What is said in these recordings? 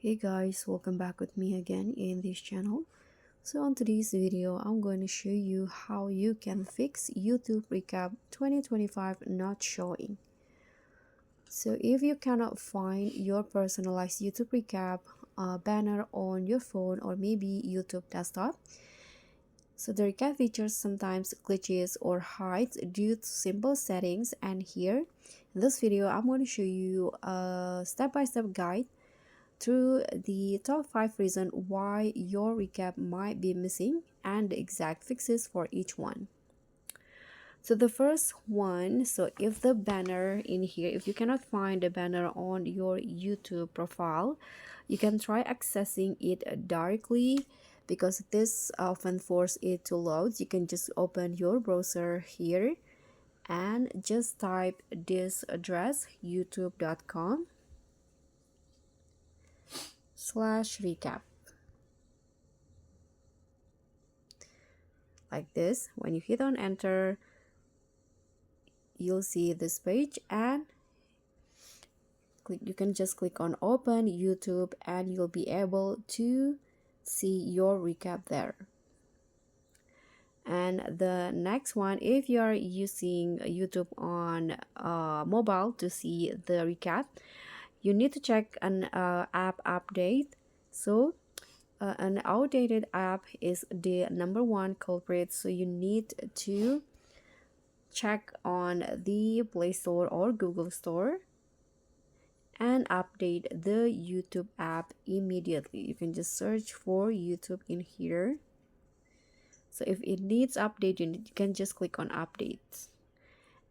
Hey guys, welcome back with me again in this channel. So on today's video, I'm going to show you how you can fix YouTube recap 2025 not showing. So if you cannot find your personalized YouTube recap banner on your phone or maybe YouTube desktop, so the recap features sometimes glitches or hides due to simple settings, and here in this video I'm going to show you a step-by-step guide through the top 5 reasons why your recap might be missing and the exact fixes for each one. So the first one, so if the banner in here, if you cannot find the banner on your YouTube profile, you can try accessing it directly because this often forces it to load. You can just open your browser here and just type this address youtube.com/recap. Like this. When you hit on enter, you'll see this page and you can just click on open YouTube and you'll be able to see your recap there. And the next one, if you are using YouTube on mobile to see the recap, you need to check an app update. So an outdated app is the number one culprit, so you need to check on the Play Store or Google Store and update the YouTube app immediately. You can just search for YouTube in here. So if it needs update, you can just click on update.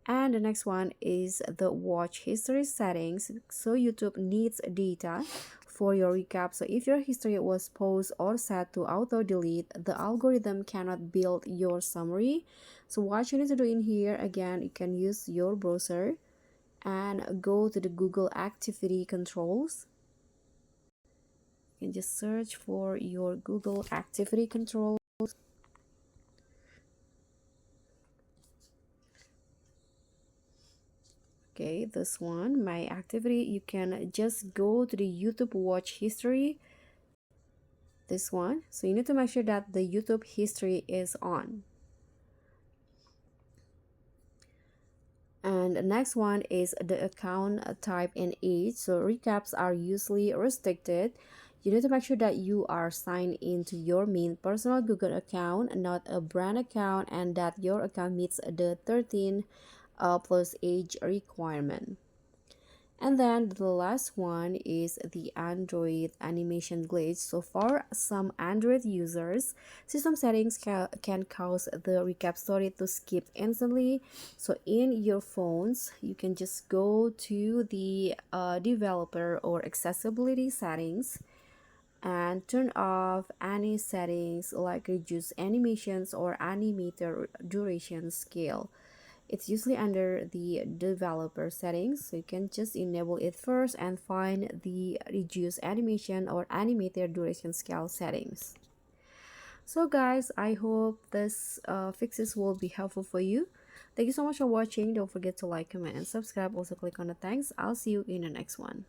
And the next one is the watch history settings. So YouTube needs data for your recap. So if your history was paused or set to auto delete, the algorithm cannot build your summary. So what you need to do in here, again, you can use your browser and go to the Google activity controls. You can just search for your Google activity controls. Okay, this one, my activity, you can just go to the YouTube watch history, this one. So you need to make sure that the YouTube history is on. And the next one is the account type and age. So recaps are usually restricted. You need to make sure that you are signed into your main personal Google account, not a brand account, and that your account meets the 13 plus age requirement. And then the last one is the Android animation glitch. So for some Android users, system settings can cause the recap story to skip instantly. So in your phones, you can just go to the developer or accessibility settings and turn off any settings like reduce animations or animator duration scale. It's usually under the developer settings, so you can just enable it first and find the reduce animation or animator duration scale settings. So guys, I hope this fixes will be helpful for you. Thank you so much for watching. Don't forget to like, comment, and subscribe. Also click on the thanks. I'll see you in the next one.